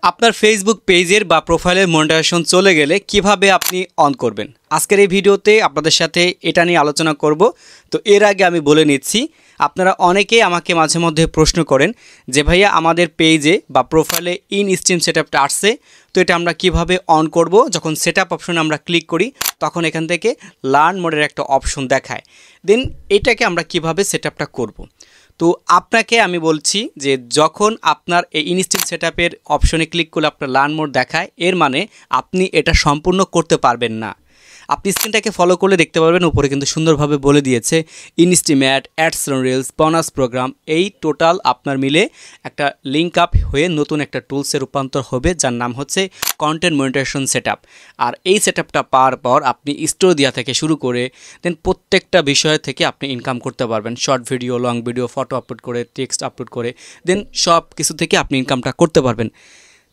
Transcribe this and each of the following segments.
আপনার ফেসবুক পেজের বা প্রোফাইলের মনিটাইজেশন চলে গেলে কিভাবে আপনি অন করবেন আজকের এই ভিডিওতে আপনাদের সাথে এটা নিয়ে আলোচনা করব। তো এর আগে আমি বলে নিচ্ছি, আপনারা অনেকেই আমাকে মাঝে মধ্যে প্রশ্ন করেন যে ভাইয়া আমাদের পেজে বা প্রোফাইলে ইন স্ট্রিম সেটআপটা আসছে, তো এটা আমরা কিভাবে অন করব। যখন সেটআপ অপশনে আমরা ক্লিক করি তখন এখান থেকে লার্ন মোডের একটা অপশন দেখায়, দেন এটাকে আমরা কিভাবে সেটআপটা করব। তো আপনাকে আমি বলছি যে যখন আপনার এই ইনস্ট্রিম সেটআপের অপশনে ক্লিক করলে আপনার লার্ন মোড দেখায়, এর মানে আপনি এটা সম্পূর্ণ করতে পারবেন না। আপনি স্ক্রিনটাকে ফলো করলে দেখতে পারবেন উপরে কিন্তু সুন্দরভাবে বলে দিয়েছে instream ad, ads reels, bonus program, এই টোটাল আপনার মিলে একটা লিঙ্ক আপ হয়ে নতুন একটা টুলসে রূপান্তর হবে যার নাম হচ্ছে কন্টেন্ট মনিটাইজেশন সেটআপ। আর এই সেটআপটা পাওয়ার পর আপনি স্টোর দেওয়া থেকে শুরু করে দেন প্রত্যেকটা বিষয় থেকে আপনি ইনকাম করতে পারবেন। Short video, long video, photo upload করে, টেক্সট আপলোড করে, দেন সব কিছু থেকে আপনি ইনকামটা করতে পারবেন।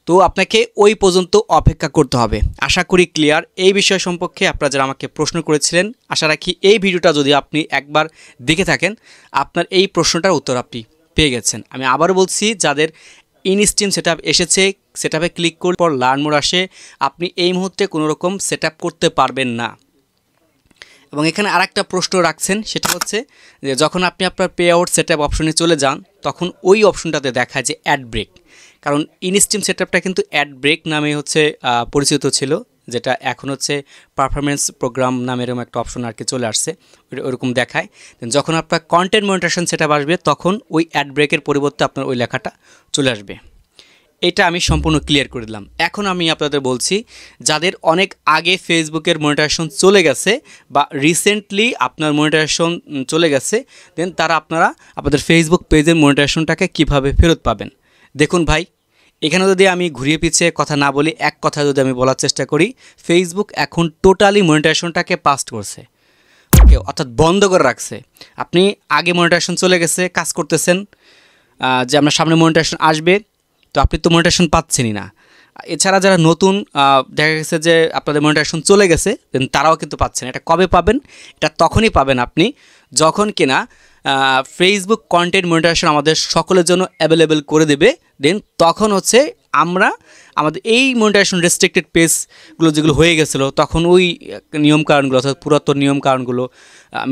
তো আপনাকে ওই পর্যন্ত অপেক্ষা করতে হবে। আশা করি ক্লিয়ার। এই বিষয় সম্পর্কে আপনারা যারা আমাকে প্রশ্ন করেছিলেন, আশা রাখি এই ভিডিওটা যদি আপনি একবার দেখে থাকেন আপনার এই প্রশ্নটার উত্তর আপনি পেয়ে গেছেন। আমি আবারও বলছি, যাদের ইনস্ট্রিম সেটআপ এসেছে, সেটআপে ক্লিক করার পর লার্ন মোড আসে, আপনি এই মুহূর্তে কোনো রকম সেটআপ করতে পারবেন না। এবং এখানে আরেকটা প্রশ্ন রাখছেন, সেটা হচ্ছে যে যখন আপনি আপনার পে আউট সেটআপ অপশনে চলে যান তখন ওই অপশনটাতে দেখায় যে অ্যাড ব্রেক। কারণ ইনস্ট্রিম সেটআপটা কিন্তু অ্যাড ব্রেক নামে হচ্ছে পরিচিত ছিল, যেটা এখন হচ্ছে পারফরমেন্স প্রোগ্রাম নামের এরকম একটা অপশন আর কি চলে আসছে, ওরকম দেখায়। যখন আপনার কন্টেন্ট মনিটাইজেশন সেটআপ আসবে তখন ওই অ্যাড ব্রেকের পরিবর্তে আপনার ওই লেখাটা চলে আসবে। এটা আমি সম্পূর্ণ ক্লিয়ার করে দিলাম। এখন আমি আপনাদের বলছি, যাদের অনেক আগে ফেসবুকের মনিটাইজেশন চলে গেছে বা রিসেন্টলি আপনার মনিটাইজেশন চলে গেছে, দেন তারা আপনারা আপনাদের ফেসবুক পেজের মনিটাইজেশনটাকে কিভাবে ফেরত পাবেন। দেখুন ভাই, এখানে যদি আমি ঘুরিয়ে পিছিয়ে কথা না বলি, এক কথা যদি আমি বলার চেষ্টা করি, ফেসবুক এখন টোটালি মনিটাইজেশনটাকে পাস্ট করছে, ওকে, অর্থাৎ বন্ধ করে রাখছে। আপনি আগে মনিটাইজেশন চলে গেছে, কাজ করতেছেন, যে আপনার সামনে মনিটাইজেশন আসবে, তো আপনি তো মনিটাইজেশন পাচ্ছেনই না। এছাড়া যারা নতুন দেখা গেছে যে আপনাদের মনিটাইজেশন চলে গেছে, দেন তারাও কিন্তু পাচ্ছেন। এটা কবে পাবেন? এটা তখনই পাবেন আপনি যখন কিনা ফেসবুক কন্টেন্ট মনিটাইজেশন আমাদের সকলের জন্য অ্যাভেলেবেল করে দেবে। দেন তখন হচ্ছে আমরা আমাদের এই মনিটাইজেশন রেস্ট্রিক্টেড পেজগুলো যেগুলো হয়ে গেছিলো, তখন ওই নিয়মকানুনগুলো অর্থাৎ পুরাতন নিয়মকানুনগুলো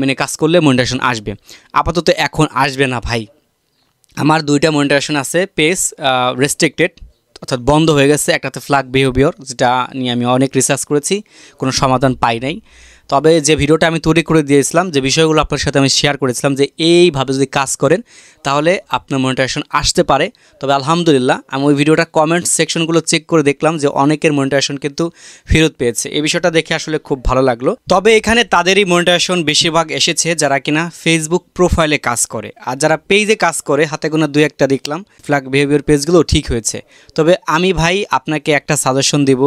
মেনে কাজ করলে মনিটাইজেশন আসবে। আপাতত এখন আসবে না ভাই। আমার দুইটা মনিটাইজেশন আছে, পেজ রেস্ট্রিক্টেড অর্থাৎ বন্ধ হয়ে গেছে। একটাতে ফ্ল্যাগ বিহেভিয়ার, যেটা নিয়ে আমি অনেক রিসার্চ করেছি, কোনো সমাধান পাই নাই। তবে যে ভিডিওটা আমি তৈরি করে দিয়েছিলাম, যে বিষয়গুলো আপনার সাথে আমি শেয়ার করেছিলাম যে এইভাবে যদি কাজ করেন তাহলে আপনার মনিটাইজেশন আসতে পারে। তবে আলহামদুলিল্লাহ আমি ওই ভিডিওটা কমেন্ট সেকশনগুলো চেক করে দেখলাম যে অনেকের মনিটাইজেশন কিন্তু ফেরত পেয়েছে। এই বিষয়টা দেখে আসলে খুব ভালো লাগলো। তবে এখানে তাদেরই মনিটাইজেশন বেশিরভাগ এসেছে যারা কিনা ফেসবুক প্রোফাইলে কাজ করে, আর যারা পেজে কাজ করে হাতে গোনা দুই একটা দেখলাম ফ্ল্যাগ বিহেভিয়ার পেজগুলো ঠিক হয়েছে। তবে আমি ভাই আপনাকে একটা সাজেশন দেব,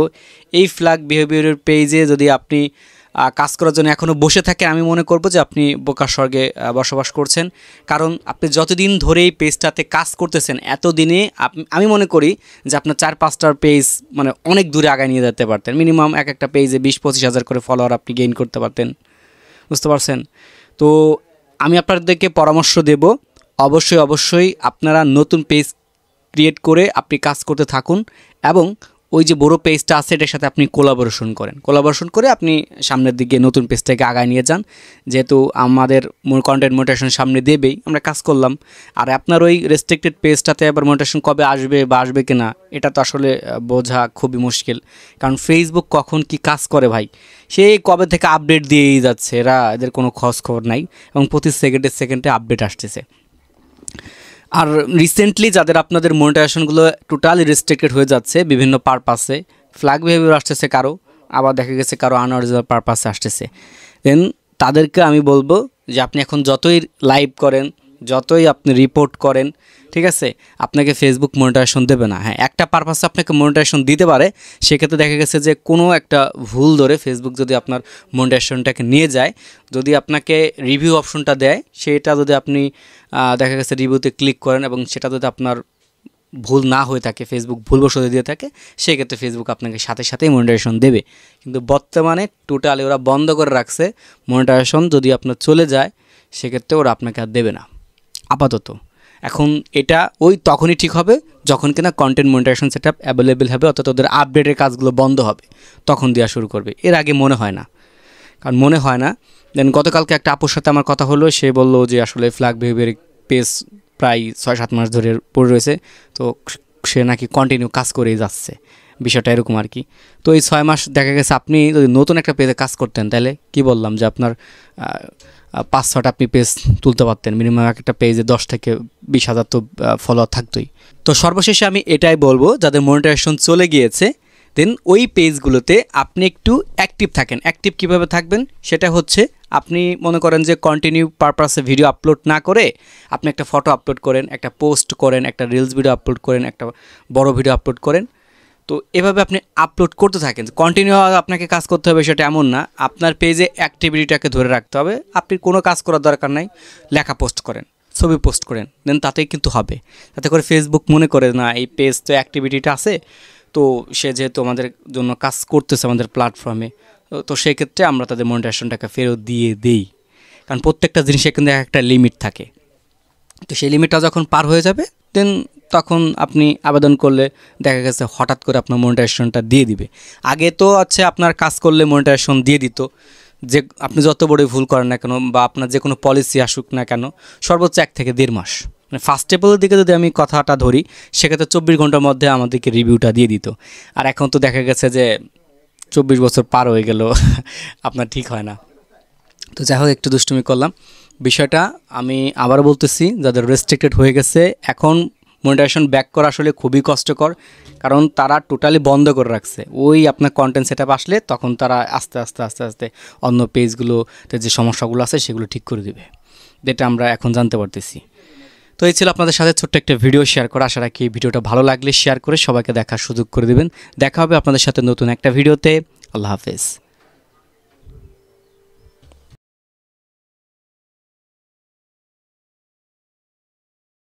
এই ফ্ল্যাগ বিহেভিয়ারের পেজে যদি আপনি কাজ করার জন্য এখনও বসে থাকেন, আমি মনে করব যে আপনি বোকার স্বর্গে বসবাস করছেন। কারণ আপনি যতদিন ধরে এই পেজটাতে কাজ করতেছেন, এতদিনে আমি মনে করি যে আপনার 4-5টার পেজ মানে অনেক দূরে আগায় নিয়ে যেতে পারতেন। মিনিমাম একটা পেজে 20-25 হাজার করে ফলোয়ার আপনি গেইন করতে পারতেন, বুঝতে পারছেন? তো আমি আপনাদেরকে পরামর্শ দেব, অবশ্যই আপনারা নতুন পেজ ক্রিয়েট করে আপনি কাজ করতে থাকুন এবং ওই যে বড় পেজটা আছে এটার সাথে আপনি কোলাবোরেশন করে আপনি সামনের দিকে নতুন পেজটাকে আগায় নিয়ে যান। যেহেতু আমাদের কন্টেন্ট মনিটাইজেশন সামনে দেবেই, আমরা কাজ করলাম। আর আপনার ওই রেস্ট্রিক্টেড পেজটাতে আবার মনিটাইজেশন কবে আসবে বা আসবে কিনা এটা তো আসলে বোঝা খুবই মুশকিল। কারণ ফেসবুক কখন কি কাজ করে ভাই, সেই কবে থেকে আপডেট দিয়েই যাচ্ছে, এদের কোনো খোঁজ খবর নাই এবং প্রতি সেকেন্ডে আপডেট আসতেছে। আর রিসেন্টলি যাদের আপনাদের মনিটাইজেশনগুলো টোটালি রেস্ট্রিক্টেড হয়ে যাচ্ছে বিভিন্ন পারপাসে, ফ্ল্যাগ বিহেভিয়ার আসতেছে কারো, আবার দেখা গেছে কারো আনঅরিজিনাল পারপাসে আসতেছে, দেন তাদেরকে আমি বলবো যে আপনি এখন যতই লাইভ করেন, যতই আপনি রিপোর্ট করেন, ঠিক আছে, আপনাকে ফেসবুক মনিটাইজেশন দেবে না। হ্যাঁ, একটা পারপাসে আপনাকে মনিটাইজেশন দিতে পারে, সেক্ষেত্রে দেখা গেছে যে কোনো একটা ভুল ধরে ফেসবুক যদি আপনার মনিটাইজেশনটাকে নিয়ে যায়, যদি আপনাকে রিভিউ অপশনটা দেয়, সেটা যদি আপনি দেখা গেছে রিভিউতে ক্লিক করেন এবং সেটা যদি আপনার ভুল না হয়ে থাকে, ফেসবুক ভুলবশত দিয়ে থাকে, সেক্ষেত্রে ফেসবুক আপনাকে সাথেই মনিটাইজেশন দেবে। কিন্তু বর্তমানে টোটালি ওরা বন্ধ করে রাখছে মনিটাইজেশন। যদি আপনার চলে যায় সেক্ষেত্রে ওরা আপনাকে আর দেবে না আপাতত। এখন এটা ওই তখনই ঠিক হবে যখন কিনা কন্টেন্ট মনিটাইজেশন সেটআপ অ্যাভেলেবেল হবে, অর্থাৎ ওদের আপডেটের কাজগুলো বন্ধ হবে, তখন দেওয়া শুরু করবে। এর আগে মনে হয় না, কারণ মনে হয় না। দেন গতকালকে একটা আপুর সাথে আমার কথা হলো, সে বললো যে আসলে ফ্ল্যাগ বিহেভিয়ার পেজ প্রায় 6-7 মাস ধরে পড়ে রয়েছে, তো সে নাকি কন্টিনিউ কাজ করেই যাচ্ছে, বিষয়টা এরকম আর কি। তো এই 6 মাস দেখা গেছে আপনি যদি নতুন একটা পেজে কাজ করতেন, তাহলে কি বললাম যে আপনার 5-6টা আপনি পেজ তুলতে পারতেন, মিনিমাম একটা পেজে 10 থেকে 20,000 তো ফলোয়ার থাকতোই। তো সর্বশেষে আমি এটাই বলবো, যাদের মনিটাইজেশন চলে গিয়েছে দেন ওই পেজগুলোতে আপনি একটু অ্যাক্টিভ থাকেন। অ্যাক্টিভ কীভাবে থাকবেন সেটা হচ্ছে, আপনি মনে করেন যে কন্টিনিউ পারপাসে ভিডিও আপলোড না করে আপনি একটা ফটো আপলোড করেন, একটা পোস্ট করেন, একটা রিলস ভিডিও আপলোড করেন, একটা বড় ভিডিও আপলোড করেন। তো এভাবে আপনি আপলোড করতে থাকেন। কন্টিনিউ আপনাকে কাজ করতে হবে সেটা এমন না, আপনার পেজে অ্যাক্টিভিটিটাকে ধরে রাখতে হবে। আপনি কোনো কাজ করার দরকার নাই, লেখা পোস্ট করেন, ছবি পোস্ট করেন, দেন তাতেই কিন্তু হবে। তাতে করে ফেসবুক মনে করে না এই পেজ তো অ্যাক্টিভিটিটা আছে, তো সে যেহেতু আমাদের জন্য কাজ করতেছে আমাদের প্ল্যাটফর্মে, তো সেই ক্ষেত্রে আমরা তাদের মনিটাইজেশনটাকে ফেরত দিয়ে দিই। কারণ প্রত্যেকটা জিনিসে কিন্তু একটা লিমিট থাকে, তো সেই লিমিটটা যখন পার হয়ে যাবে দেন তখন আপনি আবেদন করলে দেখা গেছে হঠাৎ করে আপনার মনিটাইজেশনটা দিয়ে দিবে। আগে তো হচ্ছে আপনার কাজ করলে মনিটাইজেশন দিয়ে দিত, যে আপনি যত বড়ই ভুল করেন না কেন বা আপনার যে কোনো পলিসি আসুক না কেন, সর্বোচ্চ 1 থেকে 1.5 মাস। মানে ফার্স্ট স্টেপের দিকে যদি আমি কথাটা ধরি, সেক্ষেত্রে 24 ঘন্টার মধ্যে আমাদেরকে রিভিউটা দিয়ে দিত। আর এখন তো দেখা গেছে যে 24 বছর পার হয়ে গেল, আপনার ঠিক হয় না। তো যাই হোক, একটু দুষ্টুমি করলাম। বিষয়টা আমি আবারও বলতেছি, যাদের রেস্ট্রিক্টেড হয়ে গেছে, এখন মনিটাইজেশন ব্যাক করা আসলে খুবই কষ্টকর, কারণ তারা টোটালি বন্ধ করে রাখছে। ওই আপনার কন্টেন্ট সেটআপ আসলে তখন তারা আস্তে আস্তে অন্য পেজগুলোতে যে সমস্যাগুলো আছে সেগুলো ঠিক করে দিবে, যেটা আমরা এখন জানতে পারতেছি। তো এই ছিল আপনাদের সাথে ছোট্ট একটা ভিডিও শেয়ার করা। আশা রাখি ভিডিওটা ভালো লাগলে শেয়ার করে সবাইকে দেখার সুযোগ করে দেবেন। দেখা হবে আপনাদের সাথে নতুন একটা ভিডিওতে। আল্লাহ হাফেজ।